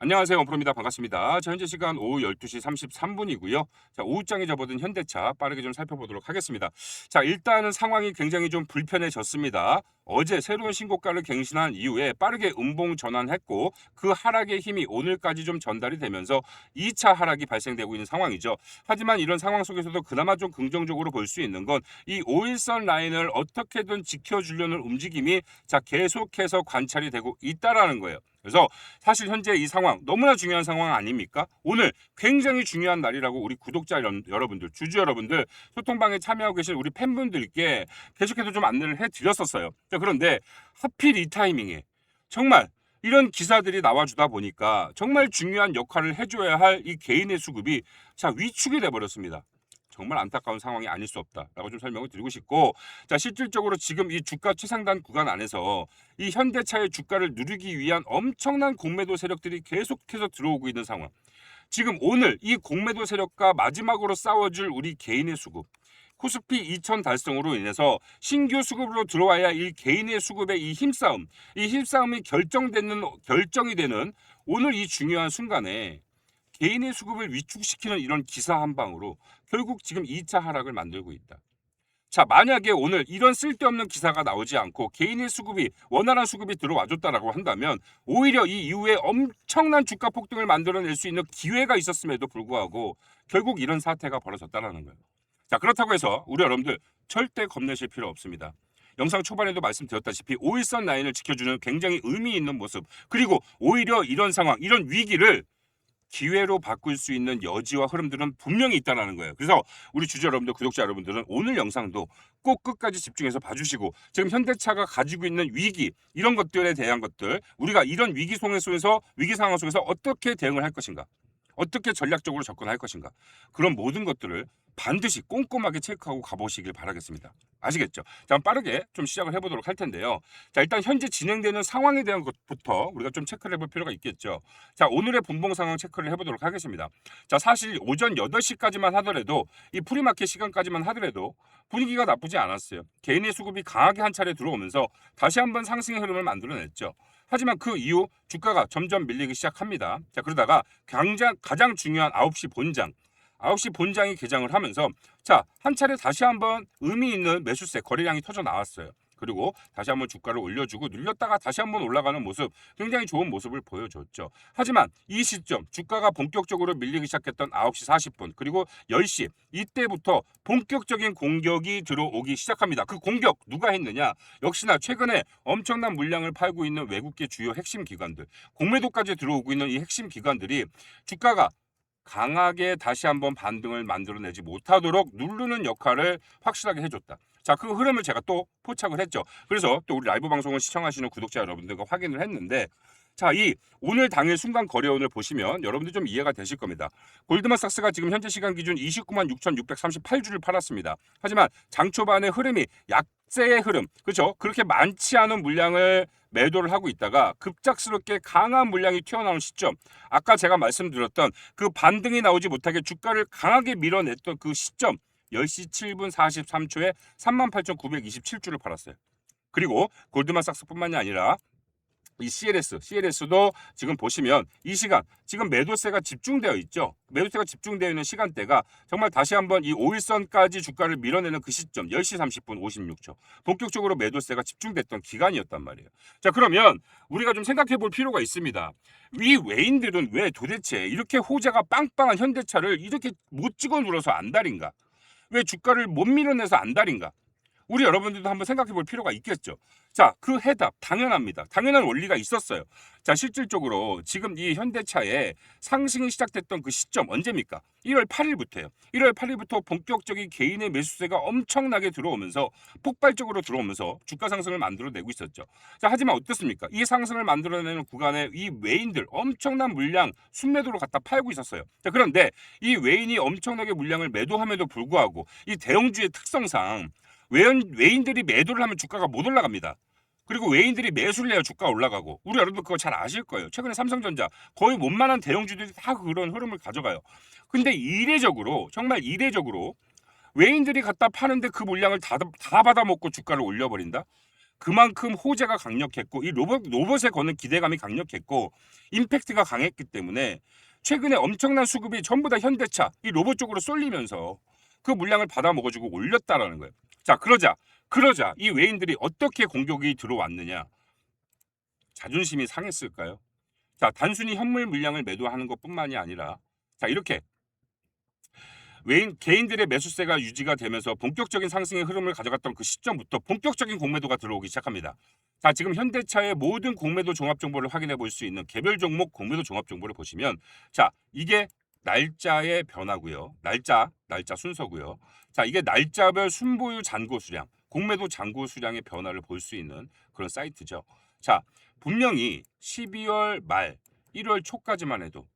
안녕하세요. 원프로입니다. 반갑습니다. 자, 현재 시간 오후 12시 33분이고요. 자, 오후장에 접어든 현대차 빠르게 좀 살펴보도록 하겠습니다. 자, 일단은 상황이 굉장히 좀 불편해졌습니다. 어제 새로운 신고가를 갱신한 이후에 빠르게 음봉 전환했고 그 하락의 힘이 오늘까지 좀 전달이 되면서 2차 하락이 발생되고 있는 상황이죠. 하지만 이런 상황 속에서도 그나마 좀 긍정적으로 볼 수 있는 건 이 5일선 라인을 어떻게든 지켜주려는 움직임이 자 계속해서 관찰이 되고 있다라는 거예요. 그래서 사실 현재 이 상황 너무나 중요한 상황 아닙니까? 오늘 굉장히 중요한 날이라고 우리 구독자 여러분들, 주주 여러분들, 소통방에 참여하고 계신 우리 팬분들께 계속해서 좀 안내를 해드렸었어요. 자, 그런데 하필 이 타이밍에 정말 이런 기사들이 나와주다 보니까 정말 중요한 역할을 해줘야 할 이 개인의 수급이 자 위축이 돼버렸습니다. 정말 안타까운 상황이 아닐 수 없다라고 좀 설명을 드리고 싶고, 자 실질적으로 지금 이 주가 최상단 구간 안에서 이 현대차의 주가를 누르기 위한 엄청난 공매도 세력들이 계속해서 들어오고 있는 상황. 지금 오늘 이 공매도 세력과 마지막으로 싸워줄 우리 개인의 수급, 코스피 2000 달성으로 인해서 신규 수급으로 들어와야 이 개인의 수급의 이 힘싸움, 이 힘싸움이 결정이 되는 오늘 이 중요한 순간에 개인의 수급을 위축시키는 이런 기사 한 방으로 결국 지금 2차 하락을 만들고 있다. 자, 만약에 오늘 이런 쓸데없는 기사가 나오지 않고 개인의 수급이 원활한 수급이 들어와줬다라고 한다면 오히려 이 이후에 엄청난 주가 폭등을 만들어낼 수 있는 기회가 있었음에도 불구하고 결국 이런 사태가 벌어졌다라는 거예요. 자, 그렇다고 해서 우리 여러분들 절대 겁내실 필요 없습니다. 영상 초반에도 말씀드렸다시피 5일선 라인을 지켜주는 굉장히 의미 있는 모습, 그리고 오히려 이런 상황, 이런 위기를 기회로 바꿀 수 있는 여지와 흐름들은 분명히 있다는 거예요. 그래서 우리 주주 여러분들, 구독자 여러분들은 오늘 영상도 꼭 끝까지 집중해서 봐주시고, 지금 현대차가 가지고 있는 위기, 이런 것들에 대한 것들, 우리가 이런 위기 상황 속에서 어떻게 대응을 할 것인가, 어떻게 전략적으로 접근할 것인가, 그런 모든 것들을 반드시 꼼꼼하게 체크하고 가보시길 바라겠습니다. 아시겠죠? 자, 빠르게 좀 시작을 해보도록 할 텐데요. 자, 일단 현재 진행되는 상황에 대한 것부터 우리가 좀 체크를 해볼 필요가 있겠죠. 자, 오늘의 분봉 상황 체크를 해보도록 하겠습니다. 자, 사실 오전 8시까지만 하더라도, 이 프리마켓 시간까지만 하더라도 분위기가 나쁘지 않았어요. 개인의 수급이 강하게 한 차례 들어오면서 다시 한번 상승의 흐름을 만들어냈죠. 하지만 그 이후 주가가 점점 밀리기 시작합니다. 자, 그러다가 가장 중요한 9시 본장이 개장을 하면서 자, 한 차례 다시 한번 의미 있는 매수세 거래량이 터져 나왔어요. 그리고 다시 한번 주가를 올려주고 눌렸다가 다시 한번 올라가는 모습, 굉장히 좋은 모습을 보여줬죠. 하지만 이 시점 주가가 본격적으로 밀리기 시작했던 9시 40분 그리고 10시, 이때부터 본격적인 공격이 들어오기 시작합니다. 그 공격 누가 했느냐? 역시나 최근에 엄청난 물량을 팔고 있는 외국계 주요 핵심 기관들, 공매도까지 들어오고 있는 이 핵심 기관들이 주가가 강하게 다시 한번 반등을 만들어내지 못하도록 누르는 역할을 확실하게 해줬다. 자, 그 흐름을 제가 또 포착을 했죠. 그래서 또 우리 라이브 방송을 시청하시는 구독자 여러분들과 확인을 했는데, 자, 이 오늘 당일 순간 거래원을 보시면 여러분들 좀 이해가 되실 겁니다. 골드만삭스가 지금 현재 시간 기준 29만 6,638주를 팔았습니다. 하지만 장 초반의 흐름이 약세의 흐름, 그렇죠? 그렇게 많지 않은 물량을 매도를 하고 있다가 급작스럽게 강한 물량이 튀어나온 시점, 아까 제가 말씀드렸던 그 반등이 나오지 못하게 주가를 강하게 밀어냈던 그 시점, 10시 7분 43초에 38,927주를 팔았어요. 그리고 골드만삭스뿐만이 아니라 이 CLS도 지금 보시면 이 시간 지금 매도세가 집중되어 있죠. 매도세가 집중되어 있는 시간대가 정말 다시 한번 이 5일선까지 주가를 밀어내는 그 시점 10시 30분 56초 본격적으로 매도세가 집중됐던 기간이었단 말이에요. 자, 그러면 우리가 좀 생각해 볼 필요가 있습니다. 이 외인들은 왜 도대체 이렇게 호재가 빵빵한 현대차를 이렇게 못 찍어 눌러서 안달인가? 왜 주가를 못 밀어내서 안달인가? 우리 여러분들도 한번 생각해 볼 필요가 있겠죠. 자, 그 해답 당연합니다. 당연한 원리가 있었어요. 자, 실질적으로 지금 이 현대차의 상승이 시작됐던 그 시점 언제입니까? 1월 8일부터예요. 1월 8일부터 본격적인 개인의 매수세가 엄청나게 들어오면서 폭발적으로 들어오면서 주가 상승을 만들어내고 있었죠. 자, 하지만 어떻습니까? 이 상승을 만들어내는 구간에 이 외인들 엄청난 물량 순매도로 갖다 팔고 있었어요. 자, 그런데 이 외인이 엄청나게 물량을 매도함에도 불구하고 이 대형주의 특성상 외인들이 매도를 하면 주가가 못 올라갑니다. 그리고 외인들이 매수를 해야 주가가 올라가고, 우리 여러분들 그거 잘 아실 거예요. 최근에 삼성전자 거의 웬만한 대형주들이 다 그런 흐름을 가져가요. 근데 이례적으로, 정말 이례적으로 외인들이 갖다 파는데 그 물량을 다 받아먹고 주가를 올려버린다? 그만큼 호재가 강력했고 이 로봇에 거는 기대감이 강력했고 임팩트가 강했기 때문에 최근에 엄청난 수급이 전부 다 현대차 이 로봇 쪽으로 쏠리면서 그 물량을 받아 먹어주고 올렸다라는 거예요. 자, 그러자 이 외인들이 어떻게 공격이 들어왔느냐? 자존심이 상했을까요? 자, 단순히 현물 물량을 매도하는 것뿐만이 아니라 자, 이렇게 개인들의 매수세가 유지가 되면서 본격적인 상승의 흐름을 가져갔던 그 시점부터 본격적인 공매도가 들어오기 시작합니다. 자, 지금 현대차의 모든 공매도 종합 정보를 확인해 볼 수 있는 개별 종목 공매도 종합 정보를 보시면 자, 이게 날짜의 변화고요. 날짜 순서고요. 자, 이게 날짜별 순보유 잔고 수량, 공매도 잔고 수량의 변화를 볼 수 있는 그런 사이트죠. 자, 분명히 12월 말 1월 초까지만 해도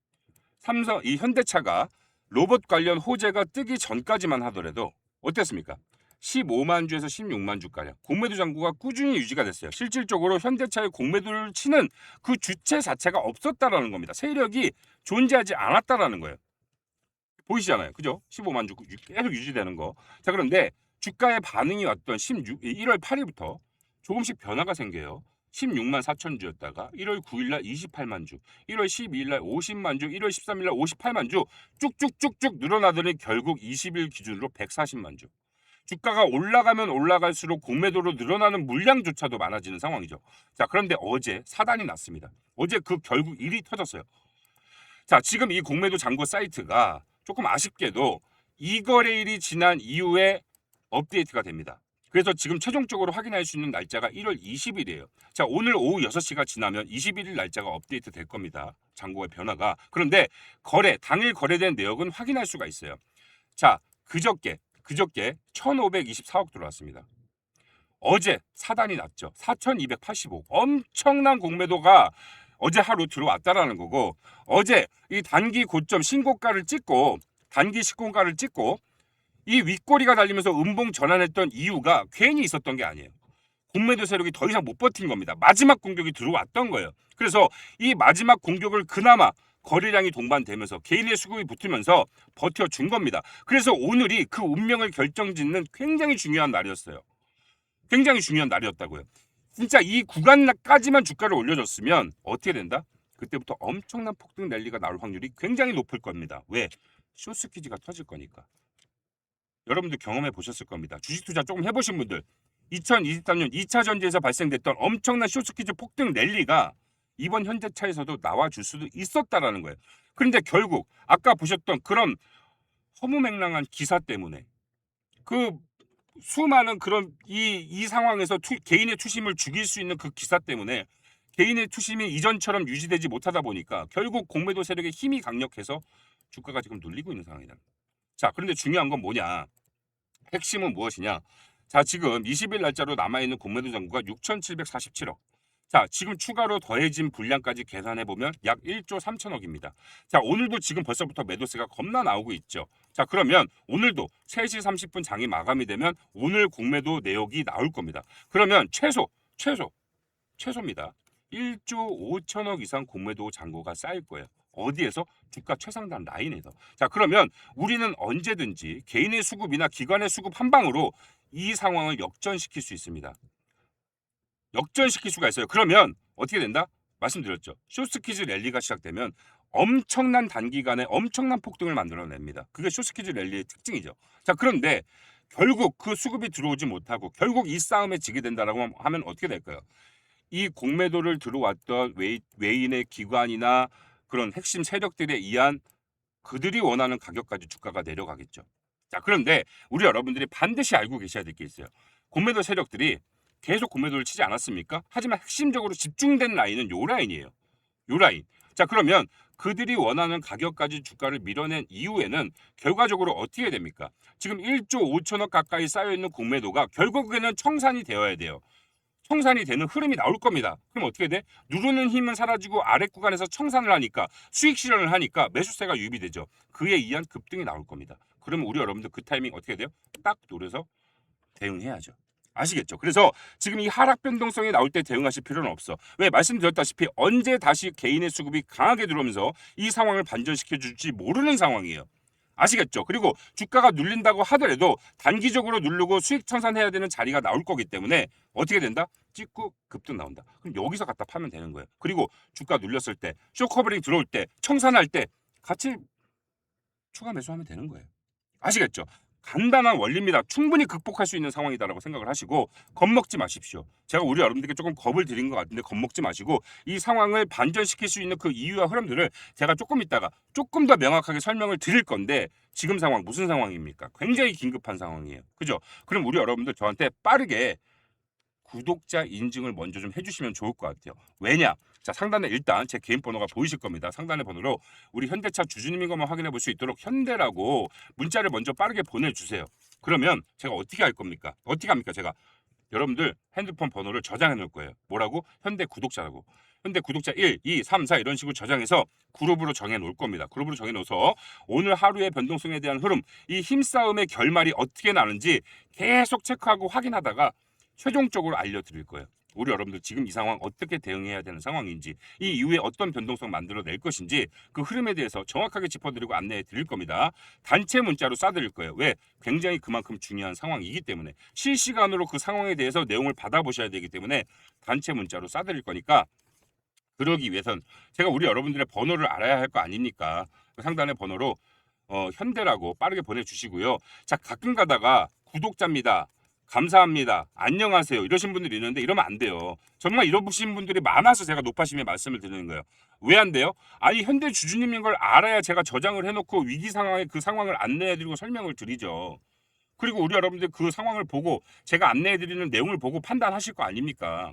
이 현대차가 로봇 관련 호재가 뜨기 전까지만 하더라도 어땠습니까? 15만 주에서 16만 주가량 공매도 잔고가 꾸준히 유지가 됐어요. 실질적으로 현대차의 공매도를 치는 그 주체 자체가 없었다라는 겁니다. 세력이 존재하지 않았다라는 거예요. 보이시잖아요. 그죠? 15만 주 계속 유지되는 거. 자, 그런데 주가의 반응이 왔던 1월 8일부터 조금씩 변화가 생겨요. 16만 4천 주였다가 1월 9일 날 28만 주, 1월 12일 날 50만 주, 1월 13일 날 58만 주 쭉쭉쭉쭉 늘어나더니 결국 20일 기준으로 140만 주. 주가가 올라가면 올라갈수록 공매도로 늘어나는 물량조차도 많아지는 상황이죠. 자, 그런데 어제 사단이 났습니다. 어제 그 결국 일이 터졌어요. 자, 지금 이 공매도 잔고 사이트가 조금 아쉽게도 이 거래일이 지난 이후에 업데이트가 됩니다. 그래서 지금 최종적으로 확인할 수 있는 날짜가 1월 20일이에요. 자, 오늘 오후 6시가 지나면 21일 날짜가 업데이트 될 겁니다. 잔고의 변화가. 그런데 당일 거래된 내역은 확인할 수가 있어요. 자, 그저께 1,524억 들어왔습니다. 어제 사단이 났죠. 4,285억. 엄청난 공매도가 어제 하루 들어왔다라는 거고 어제 이 단기 고점 신고가를 찍고 이 윗꼬리가 달리면서 음봉 전환했던 이유가 괜히 있었던 게 아니에요. 공매도 세력이 더 이상 못 버틴 겁니다. 마지막 공격이 들어왔던 거예요. 그래서 이 마지막 공격을 그나마 거래량이 동반되면서 개인의 수급이 붙으면서 버텨준 겁니다. 그래서 오늘이 그 운명을 결정짓는 굉장히 중요한 날이었어요. 굉장히 중요한 날이었다고요. 진짜 이 구간까지만 주가를 올려줬으면 어떻게 된다? 그때부터 엄청난 폭등 랠리가 나올 확률이 굉장히 높을 겁니다. 왜? 숏스퀴즈가 터질 거니까. 여러분들 경험해 보셨을 겁니다. 주식 투자 조금 해보신 분들 2023년 2차 전지에서 발생됐던 엄청난 숏스퀴즈 폭등 랠리가 이번 현대차에서도 나와줄 수도 있었다라는 거예요. 그런데 결국 아까 보셨던 그런 허무맹랑한 기사 때문에 그 수많은 그런 이 상황에서 개인의 투심을 죽일 수 있는 그 기사 때문에 개인의 투심이 이전처럼 유지되지 못하다 보니까 결국 공매도 세력의 힘이 강력해서 주가가 지금 눌리고 있는 상황이다. 자, 그런데 중요한 건 뭐냐? 핵심은 무엇이냐? 자, 지금 20일 날짜로 남아있는 공매도 잔고가 6,747억. 자, 지금 추가로 더해진 분량까지 계산해보면 약 1조 3천억입니다. 자, 오늘도 지금 벌써부터 매도세가 겁나 나오고 있죠. 자, 그러면 오늘도 3시 30분 장이 마감이 되면 오늘 공매도 내역이 나올 겁니다. 그러면 최소입니다. 1조 5천억 이상 공매도 잔고가 쌓일 거예요. 어디에서? 주가 최상단 라인에서. 자, 그러면 우리는 언제든지 개인의 수급이나 기관의 수급 한 방으로 이 상황을 역전시킬 수 있습니다. 역전시킬 수가 있어요. 그러면 어떻게 된다? 말씀드렸죠. 숏스퀴즈 랠리가 시작되면 엄청난 단기간에 엄청난 폭등을 만들어냅니다. 그게 숏스퀴즈 랠리의 특징이죠. 자, 그런데 결국 그 수급이 들어오지 못하고 결국 이 싸움에 지게 된다라고 하면 어떻게 될까요? 이 공매도를 들어왔던 외인의 기관이나 그런 핵심 세력들에 의한 그들이 원하는 가격까지 주가가 내려가겠죠. 자, 그런데 우리 여러분들이 반드시 알고 계셔야 될 게 있어요. 공매도 세력들이 계속 공매도를 치지 않았습니까? 하지만 핵심적으로 집중된 라인은 요 라인이에요. 요 라인. 자, 그러면 그들이 원하는 가격까지 주가를 밀어낸 이후에는 결과적으로 어떻게 됩니까? 지금 1조 5천억 가까이 쌓여있는 공매도가 결국에는 청산이 되어야 돼요. 청산이 되는 흐름이 나올 겁니다. 그럼 어떻게 돼? 누르는 힘은 사라지고 아래 구간에서 청산을 하니까 수익 실현을 하니까 매수세가 유입이 되죠. 그에 의한 급등이 나올 겁니다. 그러면 우리 여러분들 그 타이밍 어떻게 돼요? 딱 노려서 대응해야죠. 아시겠죠? 그래서 지금 이 하락 변동성이 나올 때 대응하실 필요는 없어. 왜? 말씀드렸다시피 언제 다시 개인의 수급이 강하게 들어오면서 이 상황을 반전시켜 줄지 모르는 상황이에요. 아시겠죠? 그리고 주가가 눌린다고 하더라도 단기적으로 누르고 수익 청산해야 되는 자리가 나올 거기 때문에 어떻게 된다? 찍고 급등 나온다. 그럼 여기서 갖다 파면 되는 거예요. 그리고 주가 눌렸을 때, 쇼커버링 들어올 때, 청산할 때 같이 추가 매수하면 되는 거예요. 아시겠죠? 간단한 원리입니다. 충분히 극복할 수 있는 상황이다라고 생각을 하시고 겁먹지 마십시오. 제가 우리 여러분들께 조금 겁을 드린 것 같은데 겁먹지 마시고 이 상황을 반전시킬 수 있는 그 이유와 흐름들을 제가 조금 있다가 조금 더 명확하게 설명을 드릴 건데 지금 상황 무슨 상황입니까? 굉장히 긴급한 상황이에요. 그죠? 그럼 우리 여러분들 저한테 빠르게 구독자 인증을 먼저 좀 해주시면 좋을 것 같아요. 왜냐? 자, 상단에 일단 제 개인 번호가 보이실 겁니다. 상단의 번호로 우리 현대차 주주님인 것만 확인해 볼 수 있도록 현대라고 문자를 먼저 빠르게 보내주세요. 그러면 제가 어떻게 할 겁니까? 어떻게 합니까? 제가 여러분들 핸드폰 번호를 저장해 놓을 거예요. 뭐라고? 현대 구독자라고. 현대 구독자 1, 2, 3, 4 이런 식으로 저장해서 그룹으로 정해 놓을 겁니다. 그룹으로 정해 놓어서 오늘 하루의 변동성에 대한 흐름, 이 힘싸움의 결말이 어떻게 나는지 계속 체크하고 확인하다가 최종적으로 알려드릴 거예요. 우리 여러분들 지금 이 상황 어떻게 대응해야 되는 상황인지, 이 이후에 어떤 변동성 만들어낼 것인지 그 흐름에 대해서 정확하게 짚어드리고 안내해 드릴 겁니다. 단체 문자로 쏴드릴 거예요. 왜? 굉장히 그만큼 중요한 상황이기 때문에 실시간으로 그 상황에 대해서 내용을 받아보셔야 되기 때문에 단체 문자로 쏴드릴 거니까 그러기 위해선 제가 우리 여러분들의 번호를 알아야 할 거 아닙니까? 상단의 번호로 현대라고 빠르게 보내주시고요. 자, 가끔 가다가 구독자입니다. 감사합니다. 안녕하세요. 이러신 분들이 있는데 이러면 안 돼요. 정말 이러신 분들이 많아서 제가 높아심에 말씀을 드리는 거예요. 왜 안 돼요? 아니 현대 주주님인 걸 알아야 제가 저장을 해놓고 위기 상황에 그 상황을 안내해드리고 설명을 드리죠. 그리고 우리 여러분들 그 상황을 보고 제가 안내해드리는 내용을 보고 판단하실 거 아닙니까?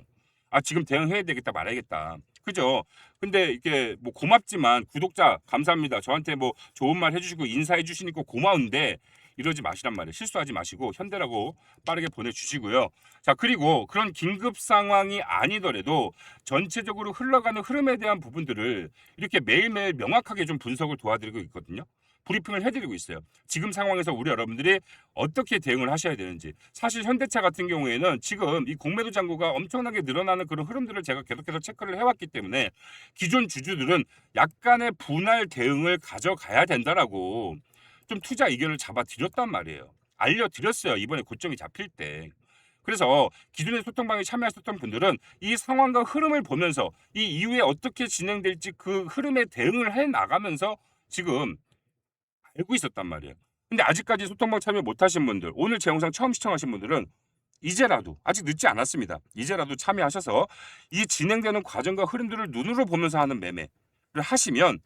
아 지금 대응해야 되겠다 말아야겠다. 그죠? 근데 이게 뭐 고맙지만 구독자 감사합니다. 저한테 뭐 좋은 말 해주시고 인사해 주시니까 고마운데 이러지 마시란 말이에요. 실수하지 마시고 현대라고 빠르게 보내주시고요. 자 그리고 그런 긴급 상황이 아니더라도 전체적으로 흘러가는 흐름에 대한 부분들을 이렇게 매일매일 명확하게 좀 분석을 도와드리고 있거든요. 브리핑을 해드리고 있어요. 지금 상황에서 우리 여러분들이 어떻게 대응을 하셔야 되는지. 사실 현대차 같은 경우에는 지금 이 공매도 잔고가 엄청나게 늘어나는 그런 흐름들을 제가 계속해서 체크를 해왔기 때문에 기존 주주들은 약간의 분할 대응을 가져가야 된다라고 좀 투자 의견을 잡아드렸단 말이에요. 알려드렸어요. 이번에 고점이 잡힐 때. 그래서 기존의 소통방에 참여하셨던 분들은 이 상황과 흐름을 보면서 이 이후에 어떻게 진행될지 그 흐름에 대응을 해 나가면서 지금 알고 있었단 말이에요. 근데 아직까지 소통방 참여 못하신 분들, 오늘 제 영상 처음 시청하신 분들은 이제라도 아직 늦지 않았습니다. 이제라도 참여하셔서 이 진행되는 과정과 흐름들을 눈으로 보면서 하는 매매를 하시면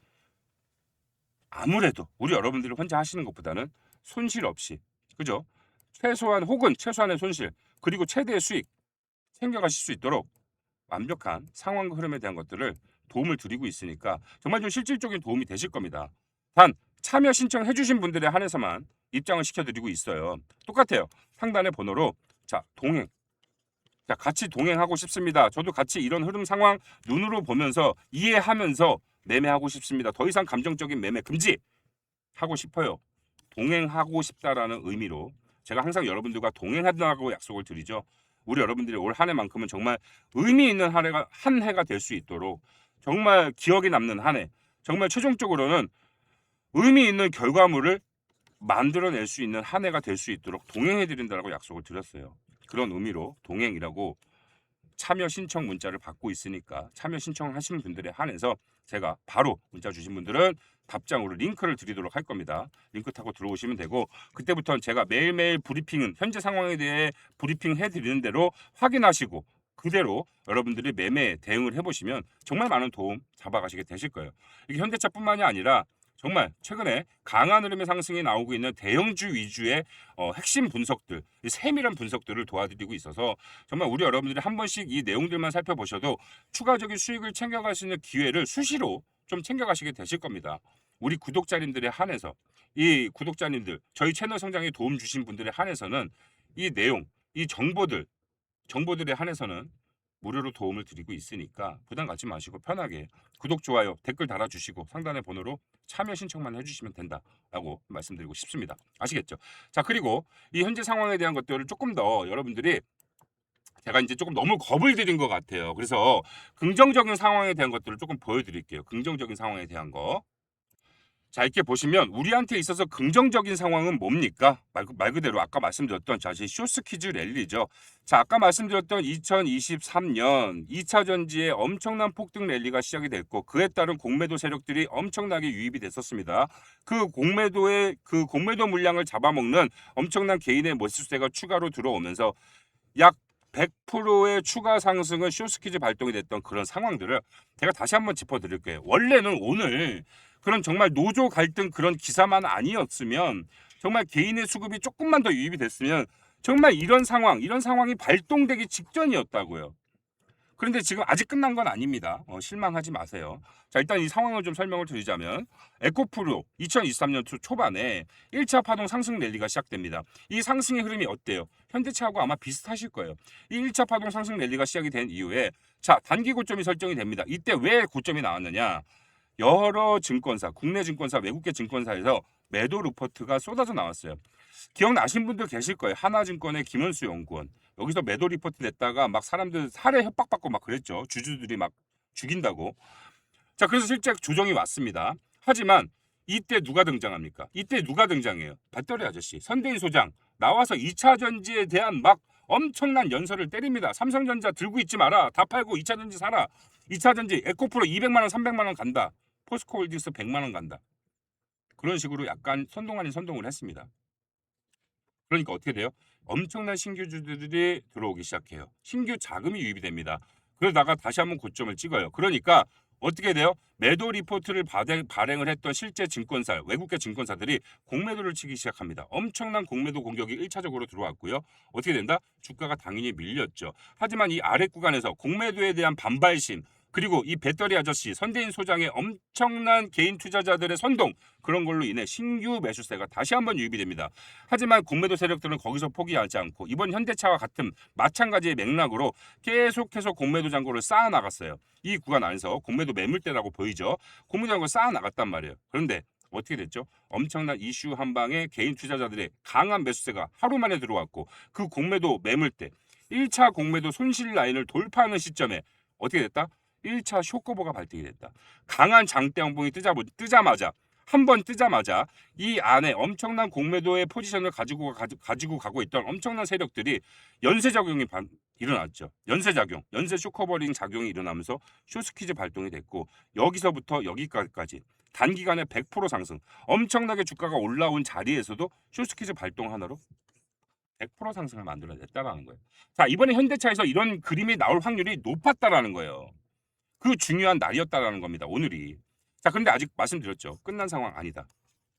아무래도 우리 여러분들이 혼자 하시는 것보다는 손실 없이 그죠? 최소한 혹은 최소한의 손실 그리고 최대의 수익 챙겨가실 수 있도록 완벽한 상황과 흐름에 대한 것들을 도움을 드리고 있으니까 정말 좀 실질적인 도움이 되실 겁니다. 단 참여 신청해 주신 분들에 한해서만 입장을 시켜드리고 있어요. 똑같아요. 상단의 번호로 자 동행 자 같이 동행하고 싶습니다. 저도 같이 이런 흐름 상황 눈으로 보면서 이해하면서 매매하고 싶습니다. 더 이상 감정적인 매매 금지 하고 싶어요. 동행하고 싶다라는 의미로 제가 항상 여러분들과 동행한다고 약속을 드리죠. 우리 여러분들이 올 한 해만큼은 정말 의미 있는 한 해가 될 수 있도록 정말 기억에 남는 한 해, 정말 최종적으로는 의미 있는 결과물을 만들어낼 수 있는 한 해가 될 수 있도록 동행해드린다고 약속을 드렸어요. 그런 의미로 동행이라고 참여 신청 문자를 받고 있으니까 참여 신청하시는 분들에 한해서 제가 바로 문자 주신 분들은 답장으로 링크를 드리도록 할 겁니다. 링크 타고 들어오시면 되고 그때부터는 제가 매일매일 브리핑은 현재 상황에 대해 브리핑 해드리는 대로 확인하시고 그대로 여러분들이 매매 대응을 해보시면 정말 많은 도움 잡아가시게 되실 거예요. 이게 현대차뿐만이 아니라 정말 최근에 강한 흐름의 상승이 나오고 있는 대형주 위주의 핵심 분석들, 세밀한 분석들을 도와드리고 있어서 정말 우리 여러분들이 한 번씩 이 내용들만 살펴보셔도 추가적인 수익을 챙겨갈 수 있는 기회를 수시로 좀 챙겨가시게 되실 겁니다. 우리 구독자님들에 한해서 이 구독자님들 저희 채널 성장에 도움 주신 분들에 한해서는 이 내용, 이 정보들에 한해서는 무료로 도움을 드리고 있으니까 부담 갖지 마시고 편하게 구독, 좋아요, 댓글 달아주시고 상단의 번호로 참여 신청만 해주시면 된다라고 말씀드리고 싶습니다. 아시겠죠? 자 그리고 이 현재 상황에 대한 것들을 조금 더 여러분들이 제가 이제 조금 너무 겁을 들인 것 같아요. 그래서 긍정적인 상황에 대한 것들을 조금 보여드릴게요. 긍정적인 상황에 대한 거. 자, 이렇게 보시면 우리한테 있어서 긍정적인 상황은 뭡니까? 말 그대로 아까 말씀드렸던 자, 쇼스키즈 랠리죠. 자, 아까 말씀드렸던 2023년 2차 전지에 엄청난 폭등 랠리가 시작이 됐고 그에 따른 공매도 세력들이 엄청나게 유입이 됐었습니다. 그 공매도 물량을 잡아먹는 엄청난 개인의 매수세가 추가로 들어오면서 약 100%의 추가 상승은 쇼스키즈 발동이 됐던 그런 상황들을 제가 다시 한번 짚어드릴게요. 원래는 오늘 그런 정말 노조 갈등 그런 기사만 아니었으면 정말 개인의 수급이 조금만 더 유입이 됐으면 정말 이런 상황이 발동되기 직전이었다고요. 그런데 지금 아직 끝난 건 아닙니다. 실망하지 마세요. 자, 일단 이 상황을 좀 설명을 드리자면 에코프로 2023년 초반에 1차 파동 상승 랠리가 시작됩니다. 이 상승의 흐름이 어때요? 현대차하고 아마 비슷하실 거예요. 이 1차 파동 상승 랠리가 시작이 된 이후에 자, 단기 고점이 설정이 됩니다. 이때 왜 고점이 나왔느냐? 여러 증권사, 국내 증권사, 외국계 증권사에서 매도 리포트가 쏟아져 나왔어요. 기억나신 분들 계실 거예요. 하나증권의 김은수 연구원. 여기서 매도 리포트 냈다가 막 사람들 살해 협박받고 막 그랬죠. 주주들이 막 죽인다고. 자, 그래서 실제 조정이 왔습니다. 하지만 이때 누가 등장합니까? 이때 누가 등장해요? 배터리 아저씨, 선대인 소장 나와서 2차 전지에 대한 막 엄청난 연설을 때립니다. 삼성전자 들고 있지 마라. 다 팔고 2차 전지 사라. 2차 전지 에코프로 200만 원, 300만 원 간다. 포스코홀딩스 100만 원 간다. 그런 식으로 약간 선동 아닌 선동을 했습니다. 그러니까 어떻게 돼요? 엄청난 신규주들이 들어오기 시작해요. 신규 자금이 유입이 됩니다. 그러다가 다시 한번 고점을 찍어요. 그러니까 어떻게 돼요? 매도 리포트를 발행을 했던 실제 증권사, 외국계 증권사들이 공매도를 치기 시작합니다. 엄청난 공매도 공격이 1차적으로 들어왔고요. 어떻게 된다? 주가가 당연히 밀렸죠. 하지만 이 아래 구간에서 공매도에 대한 반발심, 그리고 이 배터리 아저씨, 선대인 소장의 엄청난 개인 투자자들의 선동, 그런 걸로 인해 신규 매수세가 다시 한번 유입이 됩니다. 하지만 공매도 세력들은 거기서 포기하지 않고 이번 현대차와 같은 마찬가지의 맥락으로 계속해서 공매도 잔고를 쌓아 나갔어요. 이 구간 안에서 공매도 매물대라고 보이죠. 공매도 잔고를 쌓아 나갔단 말이에요. 그런데 어떻게 됐죠? 엄청난 이슈 한 방에 개인 투자자들의 강한 매수세가 하루 만에 들어왔고 그 공매도 매물대, 1차 공매도 손실 라인을 돌파하는 시점에 어떻게 됐다? 1차 쇼크보가 발동이 됐다. 강한 장대양봉이 뜨자마자 한 번 뜨자마자 이 안에 엄청난 공매도의 포지션을 가지고 가고 있던 엄청난 세력들이 연쇄작용이 일어났죠. 연쇄작용, 연쇄 쇼커버링 작용이 일어나면서 쇼스키즈 발동이 됐고 여기서부터 여기까지 단기간에 100% 상승, 엄청나게 주가가 올라온 자리에서도 쇼스키즈 발동 하나로 100% 상승을 만들어냈다라는 거예요. 자, 이번에 현대차에서 이런 그림이 나올 확률이 높았다라는 거예요. 그 중요한 날이었다라는 겁니다. 오늘이. 자, 그런데 아직 말씀드렸죠. 끝난 상황 아니다.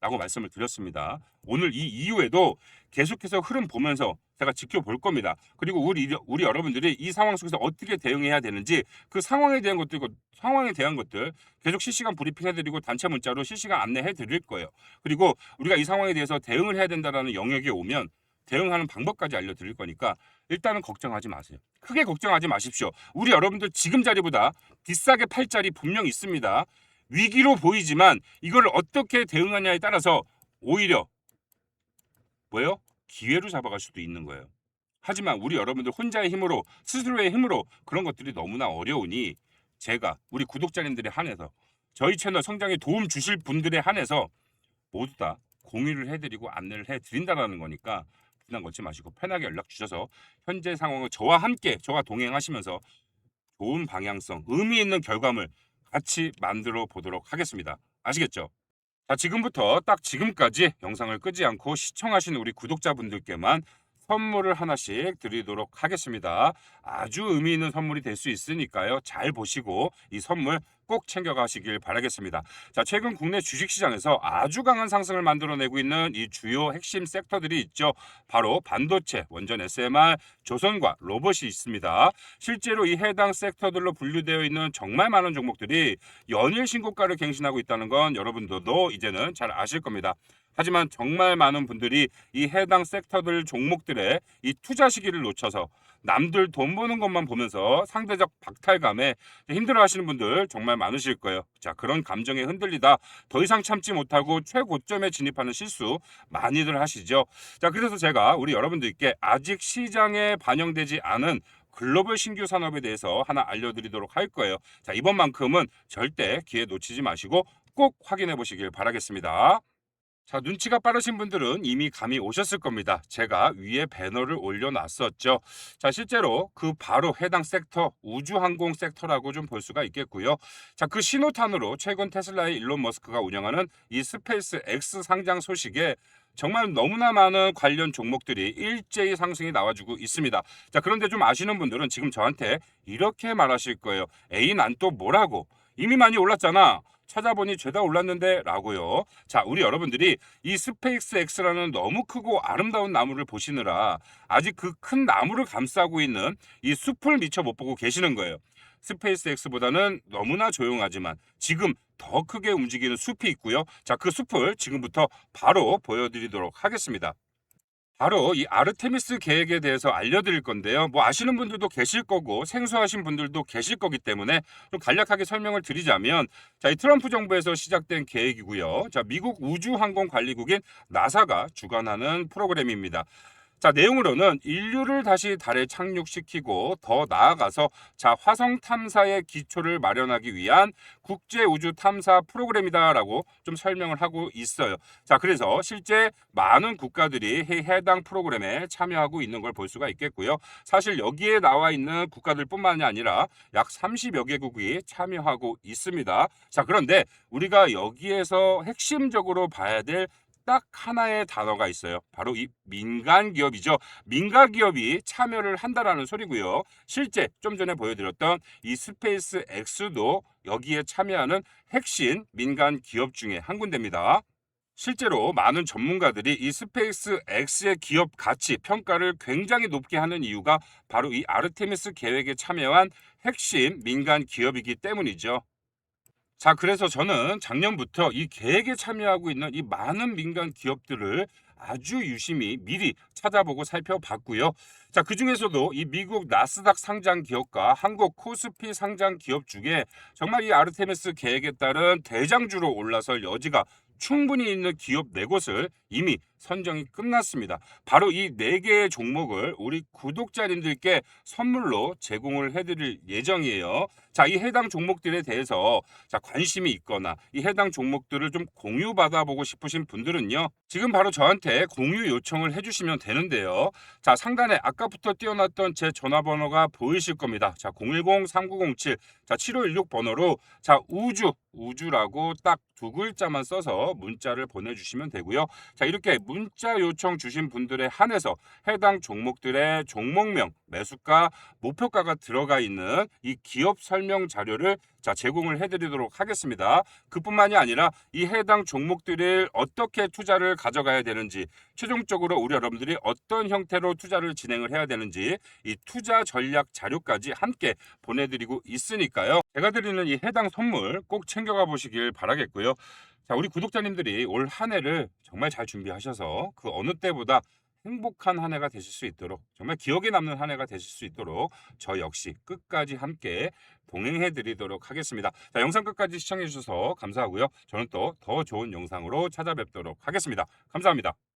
라고 말씀을 드렸습니다. 오늘 이 이후에도 계속해서 흐름 보면서 제가 지켜볼 겁니다. 그리고 우리 여러분들이 이 상황 속에서 어떻게 대응해야 되는지 그 상황에 대한 것들 계속 실시간 브리핑해드리고 단체 문자로 실시간 안내해드릴 거예요. 그리고 우리가 이 상황에 대해서 대응을 해야 된다는 영역에 오면 대응하는 방법까지 알려드릴 거니까 일단은 걱정하지 마세요. 크게 걱정하지 마십시오. 우리 여러분들 지금 자리보다 비싸게 팔 자리 분명 있습니다. 위기로 보이지만 이걸 어떻게 대응하냐에 따라서 오히려 뭐예요? 기회로 잡아갈 수도 있는 거예요. 하지만 우리 여러분들 혼자의 힘으로 스스로의 힘으로 그런 것들이 너무나 어려우니 제가 우리 구독자님들에 한해서 저희 채널 성장에 도움 주실 분들에 한해서 모두 다 공유를 해드리고 안내를 해드린다는 거니까 부담 갖지 마시고 편하게 연락 주셔서 현재 상황을 저와 함께 저와 동행하시면서 좋은 방향성, 의미 있는 결과물 같이 만들어 보도록 하겠습니다. 아시겠죠? 자, 지금부터 딱 지금까지 영상을 끄지 않고 시청하신 우리 구독자분들께만 선물을 하나씩 드리도록 하겠습니다. 아주 의미 있는 선물이 될 수 있으니까요. 잘 보시고 이 선물 꼭 챙겨가시길 바라겠습니다. 자, 최근 국내 주식시장에서 아주 강한 상승을 만들어내고 있는 이 주요 핵심 섹터들이 있죠. 바로 반도체, 원전 SMR, 조선과 로봇이 있습니다. 실제로 이 해당 섹터들로 분류되어 있는 정말 많은 종목들이 연일 신고가를 갱신하고 있다는 건 여러분들도 이제는 잘 아실 겁니다. 하지만 정말 많은 분들이 이 해당 섹터들 종목들의 이 투자 시기를 놓쳐서 남들 돈 버는 것만 보면서 상대적 박탈감에 힘들어하시는 분들 정말 많으실 거예요. 자, 그런 감정에 흔들리다 더 이상 참지 못하고 최고점에 진입하는 실수 많이들 하시죠. 자, 그래서 제가 우리 여러분들께 아직 시장에 반영되지 않은 글로벌 신규 산업에 대해서 하나 알려드리도록 할 거예요. 자, 이번만큼은 절대 기회 놓치지 마시고 꼭 확인해 보시길 바라겠습니다. 자, 눈치가 빠르신 분들은 이미 감이 오셨을 겁니다. 제가 위에 배너를 올려놨었죠. 자, 실제로 그 바로 해당 섹터, 우주항공 섹터라고 좀 볼 수가 있겠고요. 자, 그 신호탄으로 최근 테슬라의 일론 머스크가 운영하는 이 스페이스 X 상장 소식에 정말 너무나 많은 관련 종목들이 일제히 상승이 나와주고 있습니다. 자, 그런데 좀 아시는 분들은 지금 저한테 이렇게 말하실 거예요. 에이, 난 또 뭐라고? 이미 많이 올랐잖아. 찾아보니 죄다 올랐는데 라고요. 자, 우리 여러분들이 이 스페이스 X라는 너무 크고 아름다운 나무를 보시느라 아직 그 큰 나무를 감싸고 있는 이 숲을 미처 못 보고 계시는 거예요. 스페이스 X보다는 너무나 조용하지만 지금 더 크게 움직이는 숲이 있고요. 자, 그 숲을 지금부터 바로 보여드리도록 하겠습니다. 바로 이 아르테미스 계획에 대해서 알려드릴 건데요. 뭐 아시는 분들도 계실 거고 생소하신 분들도 계실 거기 때문에 좀 간략하게 설명을 드리자면, 자, 이 트럼프 정부에서 시작된 계획이고요. 자, 미국 우주항공관리국인 나사가 주관하는 프로그램입니다. 자, 내용으로는 인류를 다시 달에 착륙시키고 더 나아가서 자, 화성 탐사의 기초를 마련하기 위한 국제 우주 탐사 프로그램이다라고 좀 설명을 하고 있어요. 자, 그래서 실제 많은 국가들이 해당 프로그램에 참여하고 있는 걸 볼 수가 있겠고요. 사실 여기에 나와 있는 국가들뿐만이 아니라 약 30여 개국이 참여하고 있습니다. 자, 그런데 우리가 여기에서 핵심적으로 봐야 될 딱 하나의 단어가 있어요. 바로 이 민간 기업이죠. 민간 기업이 참여를 한다라는 소리고요. 실제 좀 전에 보여드렸던 이 스페이스 X도 여기에 참여하는 핵심 민간 기업 중에 한 군데입니다. 실제로 많은 전문가들이 이 스페이스 X의 기업 가치 평가를 굉장히 높게 하는 이유가 바로 이 아르테미스 계획에 참여한 핵심 민간 기업이기 때문이죠. 자, 그래서 저는 작년부터 이 계획에 참여하고 있는 이 많은 민간 기업들을 아주 유심히 미리 찾아보고 살펴봤고요. 자, 그중에서도 이 미국 나스닥 상장 기업과 한국 코스피 상장 기업 중에 정말 이 아르테미스 계획에 따른 대장주로 올라설 여지가 충분히 있는 기업 네 곳을 이미 선정이 끝났습니다. 바로 이 네 개의 종목을 우리 구독자님들께 선물로 제공을 해드릴 예정이에요. 자, 이 해당 종목들에 대해서 자, 관심이 있거나 이 해당 종목들을 좀 공유 받아보고 싶으신 분들은요, 지금 바로 저한테 공유 요청을 해주시면 되는데요. 자, 상단에 아까부터 띄워놨던 제 전화번호가 보이실 겁니다. 자, 010-3907, 자, 7516 번호로 자, 우주라고 딱 두 글자만 써서 문자를 보내주시면 되고요. 자, 이렇게 문자 요청 주신 분들에 한해서 해당 종목들의 종목명, 매수가, 목표가가 들어가 있는 이 기업 설명 자료를 자, 제공을 해드리도록 하겠습니다. 그뿐만이 아니라 이 해당 종목들을 어떻게 투자를 가져가야 되는지, 최종적으로 우리 여러분들이 어떤 형태로 투자를 진행을 해야 되는지 이 투자 전략 자료까지 함께 보내드리고 있으니까요. 제가 드리는 이 해당 선물 꼭 챙겨가 보시길 바라겠고요. 자, 우리 구독자님들이 올 한 해를 정말 잘 준비하셔서 그 어느 때보다 행복한 한 해가 되실 수 있도록, 정말 기억에 남는 한 해가 되실 수 있도록 저 역시 끝까지 함께 동행해 드리도록 하겠습니다. 자, 영상 끝까지 시청해 주셔서 감사하고요. 저는 또 더 좋은 영상으로 찾아뵙도록 하겠습니다. 감사합니다.